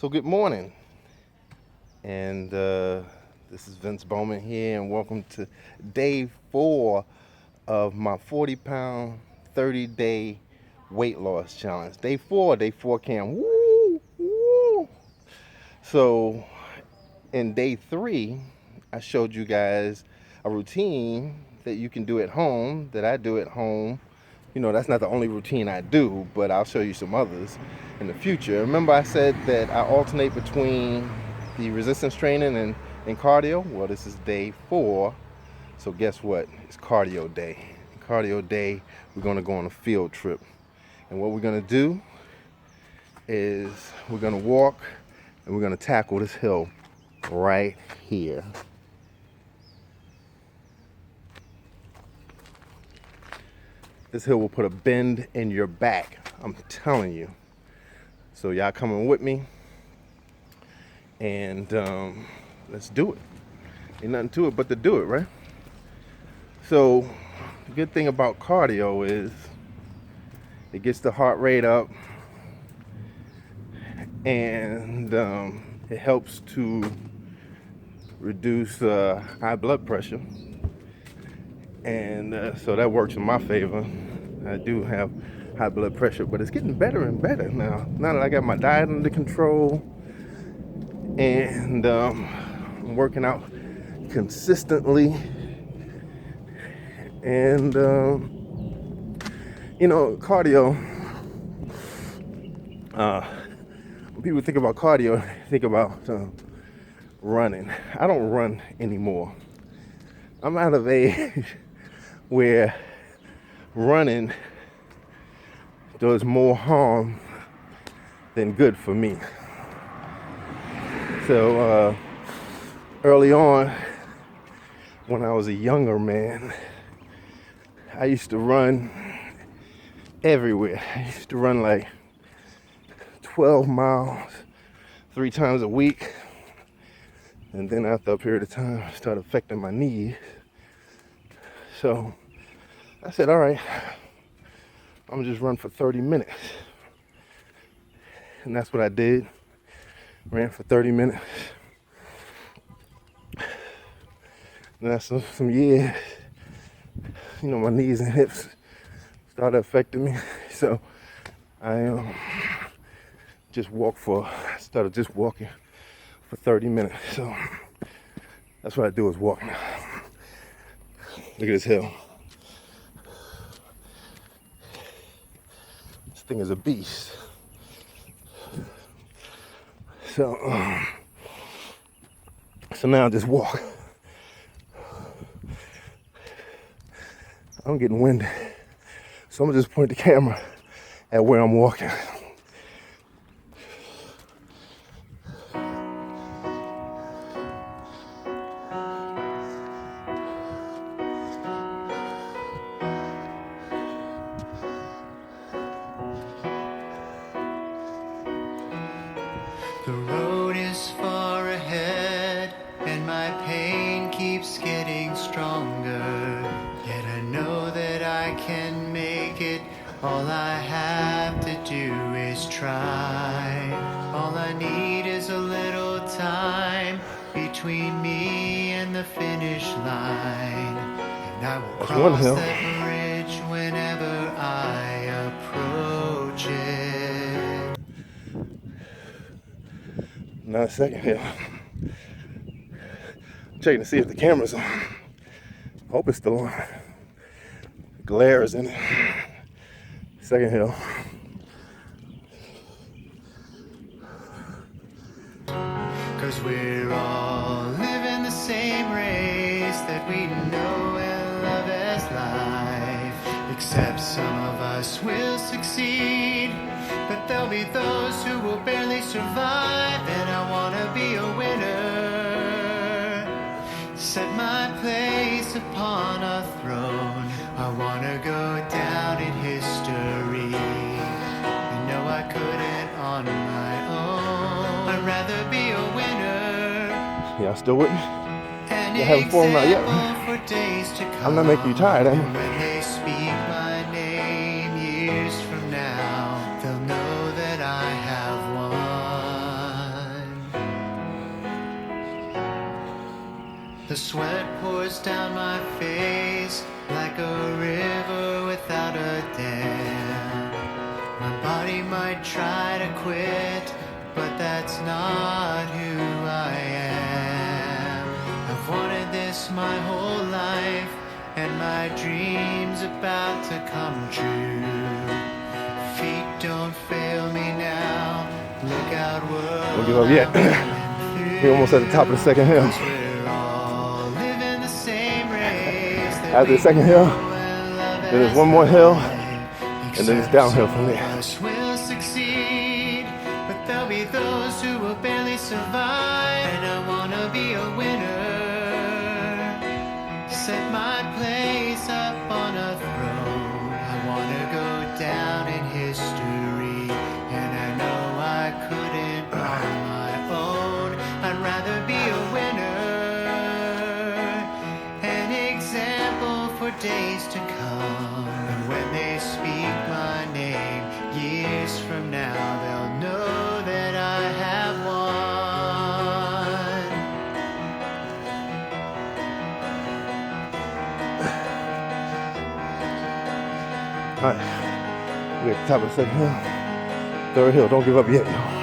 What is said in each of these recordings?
So good morning, and this is Vince Bowman here, and welcome to day 4 of my 40-pound, 30-day weight loss challenge. Day 4 cam. Woo, woo. So in day 3, I showed you guys a routine that you can do at home, that I do at home. You know, that's not the only routine I do, but I'll show you some others in the future. Remember I said that I alternate between the resistance training and cardio? Well, this is day 4, so guess what? It's cardio day. Cardio day, we're gonna go on a field trip. And what we're gonna do is we're gonna walk and we're gonna tackle this hill right here. This hill will put a bend in your back, I'm telling you. So y'all coming with me, and let's do it. Ain't nothing to it but to do it, right? So the good thing about cardio is it gets the heart rate up, and it helps to reduce high blood pressure. And so that works in my favor. I do have high blood pressure, but it's getting better and better now. Now that I got my diet under control, and I'm working out consistently, and you know, cardio. When people think about cardio, think about running. I don't run anymore. I'm out of age where running does more harm than good for me. So early on, when I was a younger man, I used to run everywhere. I used to run like 12 miles 3 times a week. And then after a period of time, it started affecting my knees. So I said, all right, I'm gonna just run for 30 minutes. And that's what I did. Ran for 30 minutes. And that's some years, you know, my knees and hips started affecting me. So I started just walking for 30 minutes. So that's what I do, is walk now. Look at this hill. This thing is a beast. So now I just walk. I'm getting winded. So I'm gonna just point the camera at where I'm walking. The road is far ahead, and my pain keeps getting stronger. Yet I know that I can make it. All I have to do is try. All I need is a little time between me and the finish line. And I will cross that bridge whenever I approach it. Not a second hill. Checking to see if the camera's on. Hope it's still on. Glare is in it. Second hill. Cause we're all living the same race that we know and love as life. Except some of us will succeed, but there'll be those who will barely survive. And I wanna be a winner, set my place upon a throne. I wanna go down in history. You know I couldn't on my own. I'd rather be a winner. Y'all still with me? Y'all haven't fallen out yet, right? I'm not making you tired, am I? When they speak my name years from now, they'll know that I have won. pours down my face like a river without a dam. My body might try to quit, but that's not who I am. I've wanted this my whole life, and my dreams about to come true. Feet don't fail me now. Look out, world. Don't give up yet. We're almost at the top of the second hill. We're all living the same race. After the second hill, then there's one more hill, and then it's downhill from there. Us will succeed, but there'll be those who will barely survive. And I wanna be a winner, set my place up on a throne. I wanna go down in history, and I know I couldn't on my own. I'd rather be a winner, an example for days to come. And when they speak my name years from now, they'll know that I have won. All right, we're at the top of the second hill. Third hill, don't give up yet, y'all.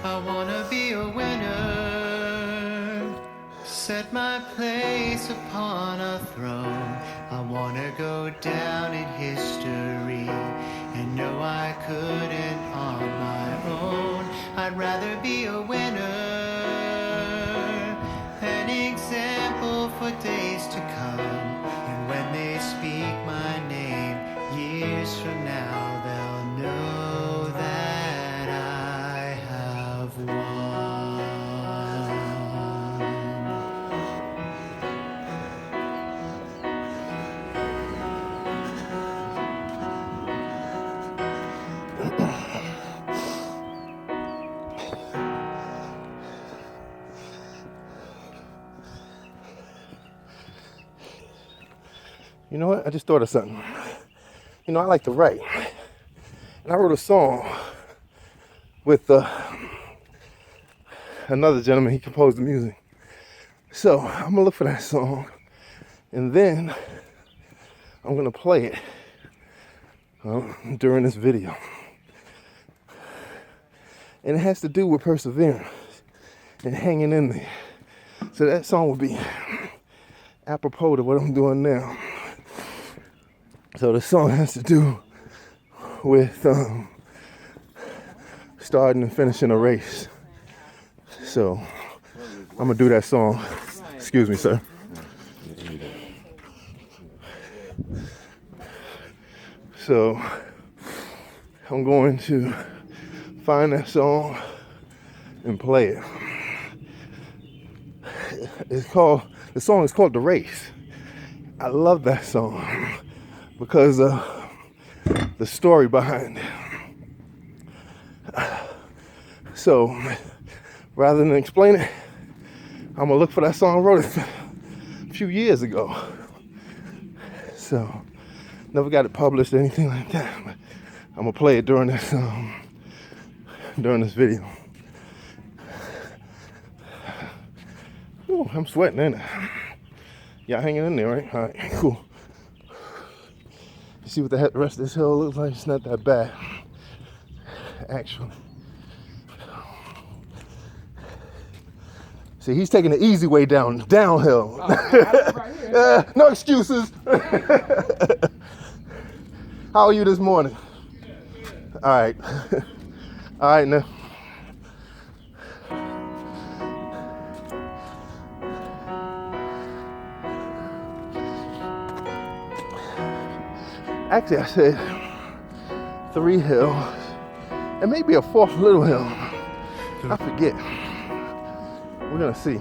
I wanna be a winner, set my place upon a throne. I wanna go down in history, and know I couldn't on my own. I'd rather be a winner, an example for days to come. And when they speak my name years from now, they'll know that I have won. You know what? I just thought of something. You know, I like to write. And I wrote a song with another gentleman. He composed the music. So I'm going to look for that song. And then I'm going to play it during this video. And it has to do with perseverance and hanging in there. So that song will be apropos to what I'm doing now. So the song has to do with starting and finishing a race. So I'm gonna do that song. Excuse me, sir. So I'm going to find that song and play it. The song is called The Race. I love that song because of the story behind it. So rather than explain it, I'm gonna look for that song. I wrote it a few years ago. So never got it published or anything like that. But I'm gonna play it during this video. Ooh, I'm sweating, ain't I? Y'all hanging in there, right? All right, cool. You see what the rest of this hill looks like? It's not that bad, actually. See, he's taking the easy way downhill. No excuses. How are you this morning? All right. All right, now. Actually, I said 3 hills and maybe a 4th little hill. I forget. We're gonna see.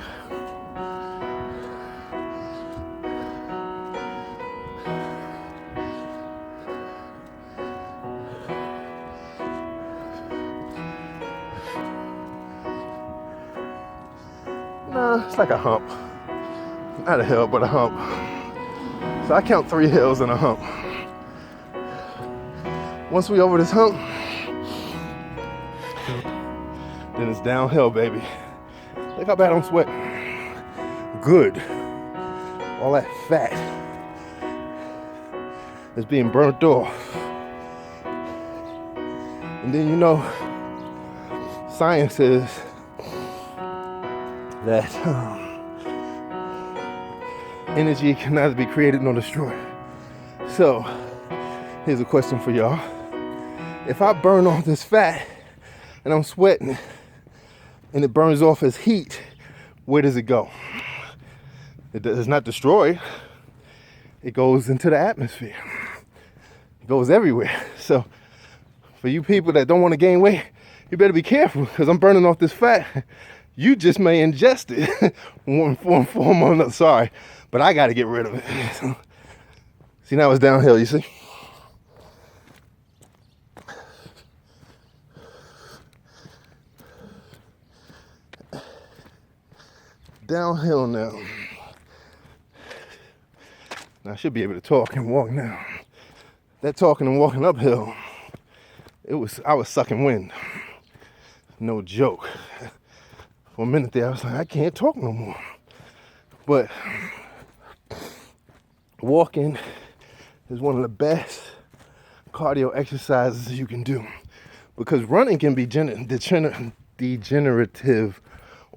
Nah, it's like a hump. not a hill, but a hump. So I count 3 hills and a hump. Once we over this hump, then it's downhill, baby. Look how bad I'm sweating. Good. All that fat is being burnt off. And then science says that energy can neither be created nor destroyed. So here's a question for y'all. If I burn off this fat and I'm sweating and it burns off as heat, where does it go? It does not destroy. It goes into the atmosphere. It goes everywhere. So for you people that don't want to gain weight, you better be careful, because I'm burning off this fat. You just may ingest it one form or another. Sorry, but I got to get rid of it. See, now it's downhill, you see? Downhill now. Now I should be able to talk and walk now. That talking and walking uphill, I was sucking wind. No joke. For a minute there, I was like, I can't talk no more. But walking is one of the best cardio exercises you can do, because running can be degenerative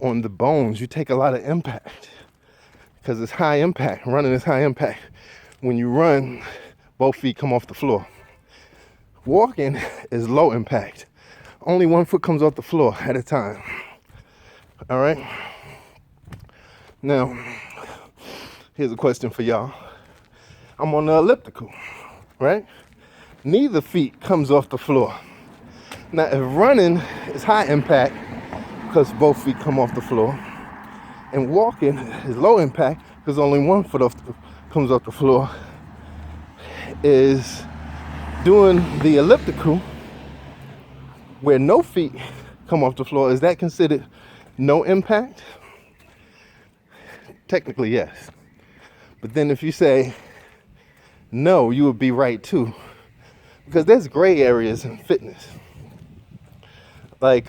on the bones. You take a lot of impact because it's high impact. Running is high impact. When you run, both feet come off the floor. Walking is low impact. Only one foot comes off the floor at a time. All right? Now, here's a question for y'all. I'm on the elliptical, right? Neither feet comes off the floor. Now, if running is high impact because both feet come off the floor, and walking is low impact because only one foot comes off the floor, is doing the elliptical where no feet come off the floor, is that considered no impact? Technically, yes. But then if you say no, you would be right too. Because there's gray areas in fitness. Like,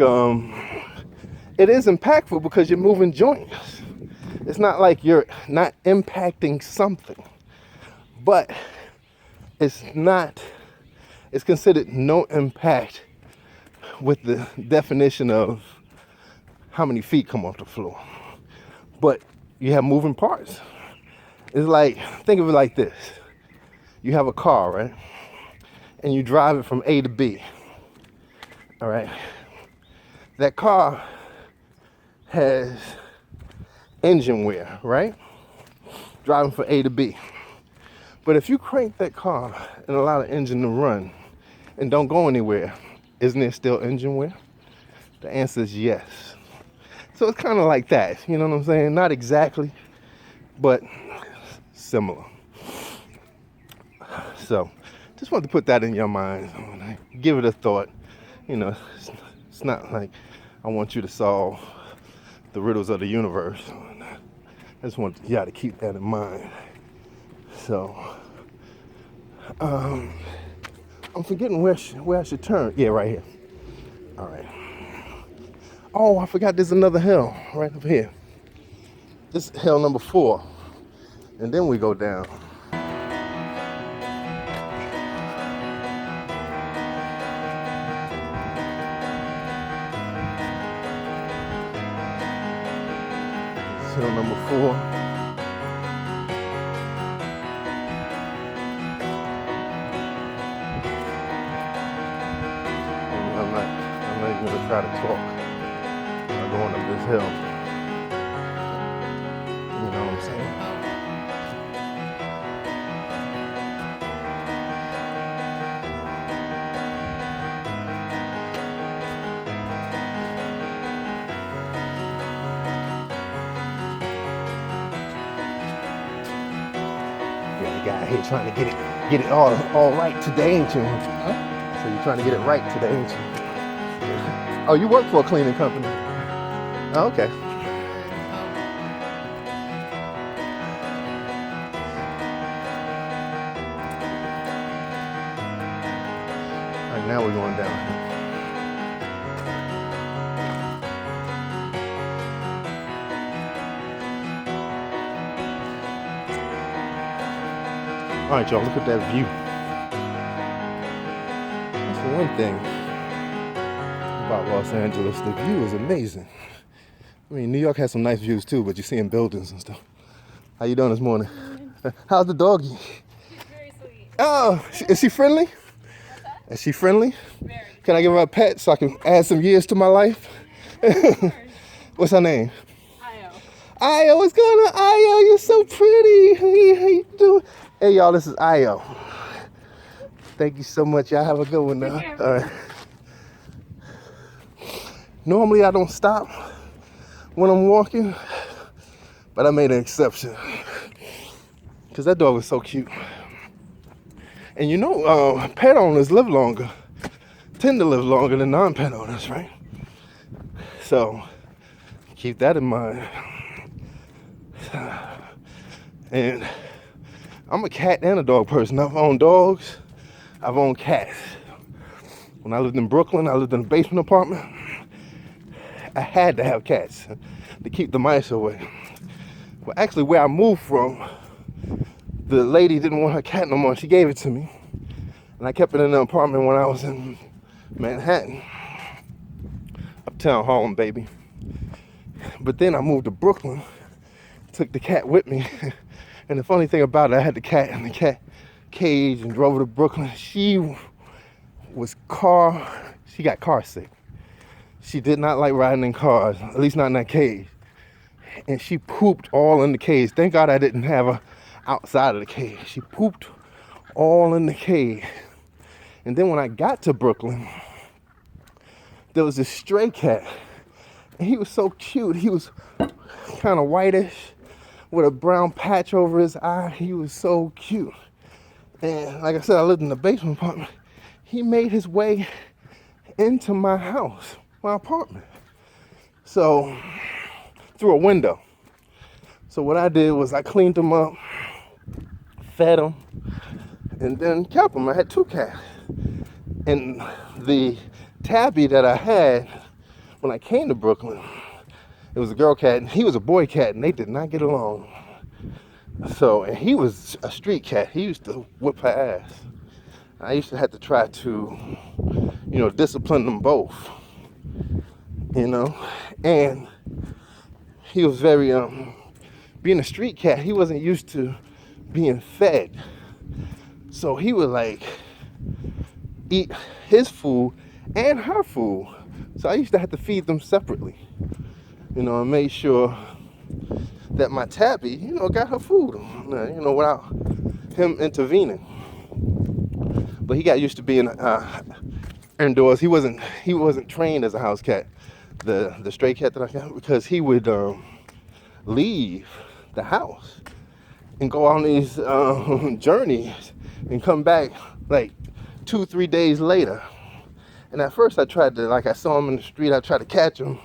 it is impactful because you're moving joints. It's not like you're not impacting something. But it's considered no impact with the definition of how many feet come off the floor. But you have moving parts. It's like, think of it like this. You have a car, right? And you drive it from A to B. All right? That car has engine wear, right? Driving from A to B. But if you crank that car and allow the engine to run and don't go anywhere, isn't there still engine wear? The answer is yes. So it's kind of like that, you know what I'm saying? Not exactly, but similar. So just wanted to put that in your mind. Give it a thought. You know, it's not like I want you to solve the riddles of the universe. I just want y'all to keep that in mind. So, I'm forgetting where I should turn. Yeah, right here. All right. Oh, I forgot there's another hill right up here. This is hill number 4. And then we go down. Hill number 4. I'm not even gonna try to talk. I'm going up this hill. You know what I'm saying? Guy here trying to get it all right today, ain't you? Huh? So you're trying to get it right today, ain't you? Oh, you work for a cleaning company? Oh, okay. Now we're going down. All right, y'all, look at that view. That's the one thing about Los Angeles. The view is amazing. I mean, New York has some nice views too, but you're seeing buildings and stuff. How you doing this morning? How's the doggy? She's very sweet. Oh, is she friendly? Is she friendly? Very. Can I give her a pet so I can add some years to my life? What's her name? Io. Io, what's going on? Io, you're so pretty. Hey, how you doing? Hey, y'all, this is Io. Thank you so much. Y'all have a good one now. All right. Normally, I don't stop when I'm walking, but I made an exception because that dog was so cute. And you know, pet owners live longer, tend to live longer than non-pet owners, right? So keep that in mind. And I'm a cat and a dog person. I've owned dogs, I've owned cats. When I lived in Brooklyn, I lived in a basement apartment. I had to have cats to keep the mice away. Well, actually, where I moved from, the lady didn't want her cat no more. She gave it to me. And I kept it in the apartment when I was in Manhattan. Uptown Harlem, baby. But then I moved to Brooklyn, took the cat with me. And the funny thing about it, I had the cat in the cat cage and drove her to Brooklyn. She got car sick. She did not like riding in cars, at least not in that cage. And she pooped all in the cage. Thank God I didn't have her outside of the cage. She pooped all in the cage. And then when I got to Brooklyn, there was this stray cat. And he was so cute. He was kind of whitish with a brown patch over his eye. He was so cute. And like I said, I lived in the basement apartment. He made his way into my house, my apartment. So, through a window. So what I did was I cleaned him up, fed him, and then kept him. I had 2 cats. And the tabby that I had when I came to Brooklyn, it was a girl cat, and he was a boy cat, and they did not get along. So, and he was a street cat. He used to whip her ass. I used to have to try to, discipline them both, and he was very, being a street cat, he wasn't used to being fed. So he would eat his food and her food. So I used to have to feed them separately, and make sure that my tabby, got her food, without him intervening. But he got used to being indoors. He wasn't trained as a house cat, the stray cat that I got, because he would leave the house and go on these journeys and come back 2-3 days later. And at first I tried to, I saw him in the street, I tried to catch him,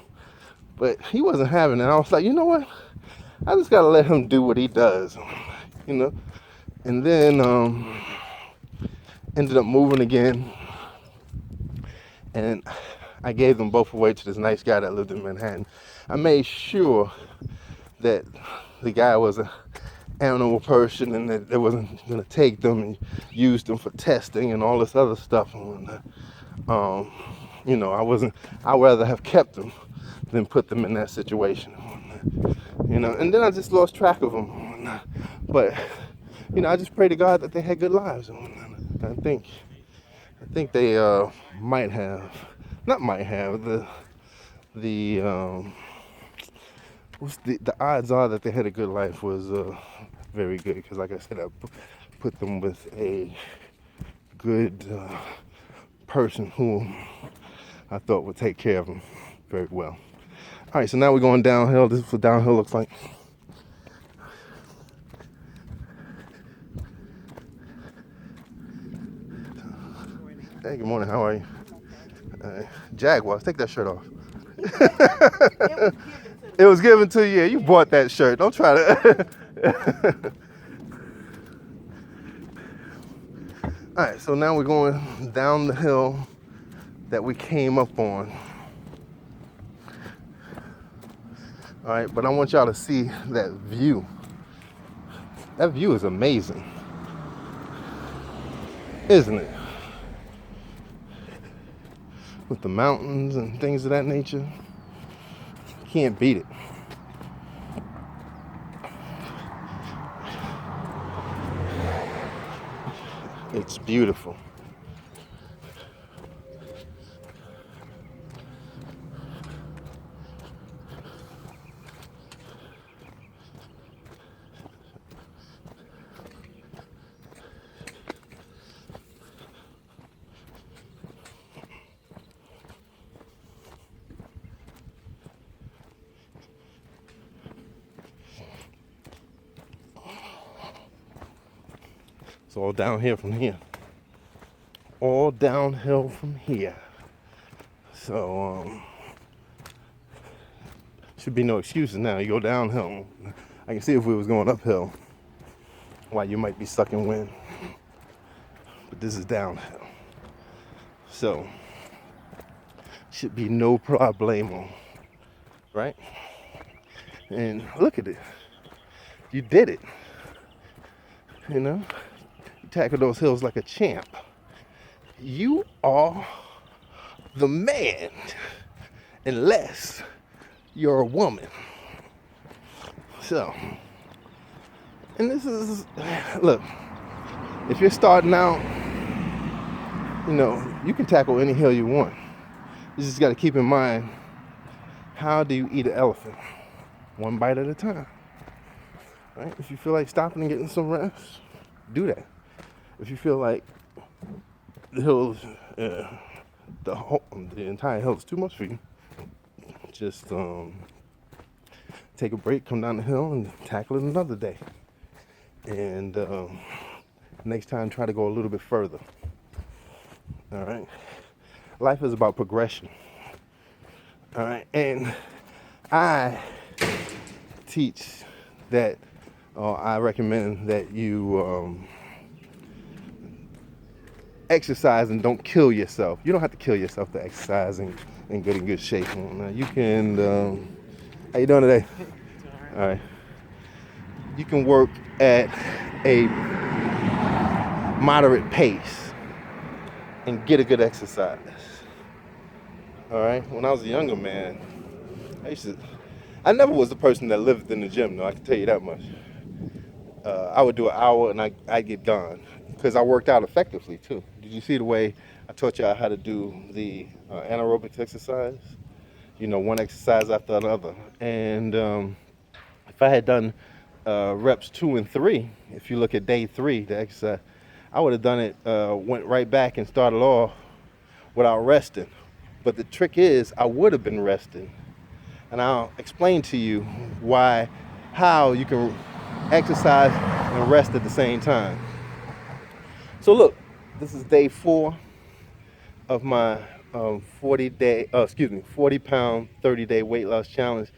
but he wasn't having it. I was like, you know what? I just gotta let him do what he does, And then ended up moving again, and I gave them both away to this nice guy that lived in Manhattan. I made sure that the guy was an animal person and that they wasn't gonna take them and use them for testing and all this other stuff. And I'd rather have kept them than put them in that situation. And then I just lost track of them. But I just pray to God that they had good lives. I think they might have, not might have, the odds are that they had a good life was very good, because like I said, I put them with a good person who I thought would take care of them very well. All right, so now we're going downhill. This is what downhill looks like. Hey, good morning. How are you? Jaguars, take that shirt off. It was given to you. Yeah, you bought that shirt. Don't try to. All right, so now we're going down the hill that we came up on. All right, but I want y'all to see that view. That view is amazing, isn't it? With the mountains and things of that nature, can't beat it. It's beautiful. It's all downhill from here. All downhill from here. So, should be no excuses now. You go downhill. I can see if we was going uphill, why you might be sucking wind. But this is downhill. So, should be no problemo, right? And look at it. You did it. You know? You tackled those hills like a champ. You are the man, unless you're a woman. So, and this is, look, if you're starting out, you know, you can tackle any hill you want. You just got to keep in mind, how do you eat an elephant? One bite at a time. Right? If you feel like stopping and getting some rest, do that. If you feel like the hills, the entire hill is too much for you, just take a break, come down the hill, and tackle it another day. And next time, try to go a little bit further. All right. Life is about progression. All right. And I teach that, I recommend that you exercise and don't kill yourself. You don't have to kill yourself to exercise and get in good shape. Now you can, how you doing today? All right. You can work at a moderate pace and get a good exercise. All right. When I was a younger man, I never was the person that lived in the gym, though, I can tell you that much. I would do an hour and I'd get gone because I worked out effectively too. Did you see the way I taught y'all how to do the anaerobics exercise? You know, one exercise after another. And if I had done reps 2 and 3, if you look at day 3, the exercise, I would have done it, went right back and started off without resting. But the trick is, I would have been resting. And I'll explain to you how you can exercise and rest at the same time. So look, this is day 4 of my 40 pound, 30-day weight loss challenge.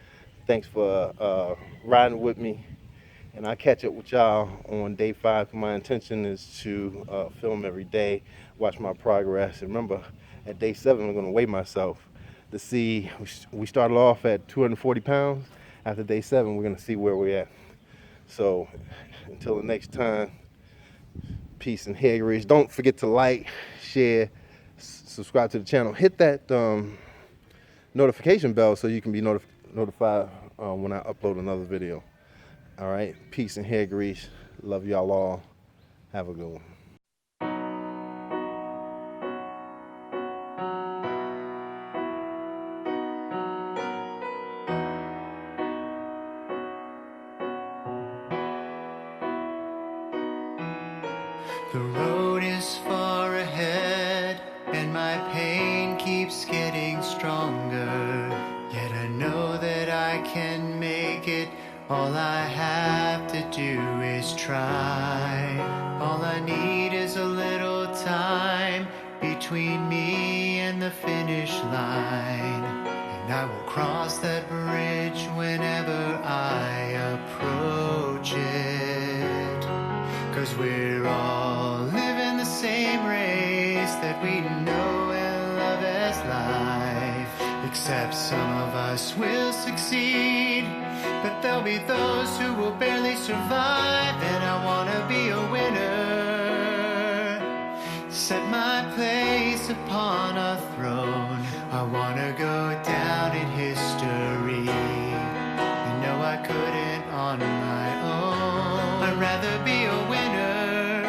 Thanks for riding with me. And I'll catch up with y'all on day 5. My intention is to film every day, watch my progress. And remember, at day 7, I'm going to weigh myself to see. We started off at 240 pounds. After day 7, we're going to see where we're at. So until the next time, peace and hair grease. Don't forget to like, share, subscribe to the channel. Hit that notification bell so you can be notified when I upload another video. All right, peace and hair grease. Love y'all all. Have a good one. The road is far ahead, and my pain keeps getting stronger. Yet I know that I can make it. All I have to do is try. All I need is a little time between me and the finish line. And I will cross that bridge whenever I approach it. 'Cause we're all living the same race that we know and love as Except some of us will succeed, but there'll be those who will barely survive. And I wanna be a winner, set my place upon a throne. I wanna go down in history. You know I couldn't on my own. I'd rather be a winner,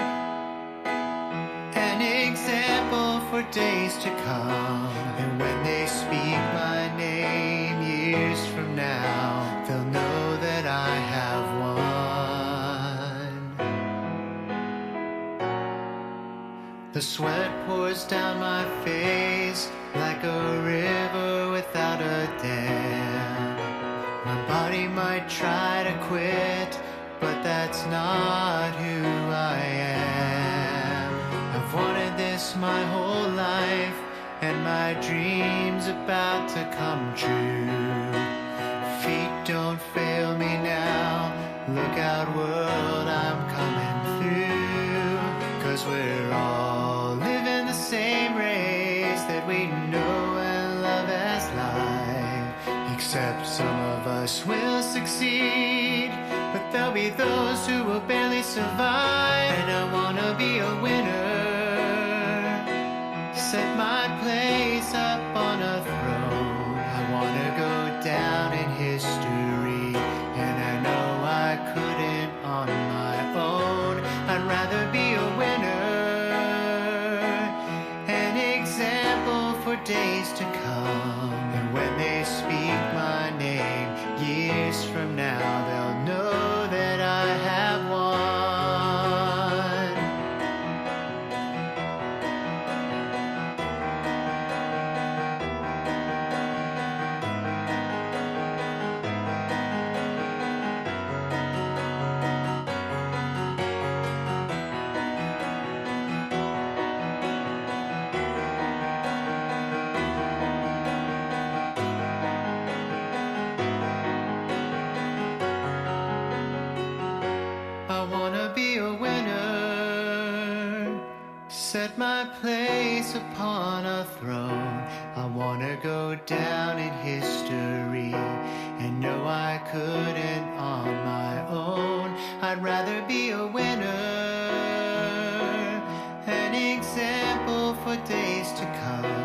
an example for days to come. And when they speak my name years from now, they'll know that I have won. The sweat pours down my face like a river without a dam. My body might try to quit, but that's not who I am. I've wanted this my whole life, and my dreams about to come true. Feet don't fail me now, look out world, I'm coming through. 'Cause we're all living the same race that we know and love as life. Except some of us will succeed, but there'll be those who will barely survive. And I wanna be a winner, set my place up on a throne. I wanna go down in history, and I know I couldn't on my own. I'd rather be a winner, an example for days to come. And when they speak my name years from now, they'll know that I have won. I wanna be a winner, set my place upon a throne. I wanna go down in history, and know I couldn't on my own. I'd rather be a winner, an example for days to come.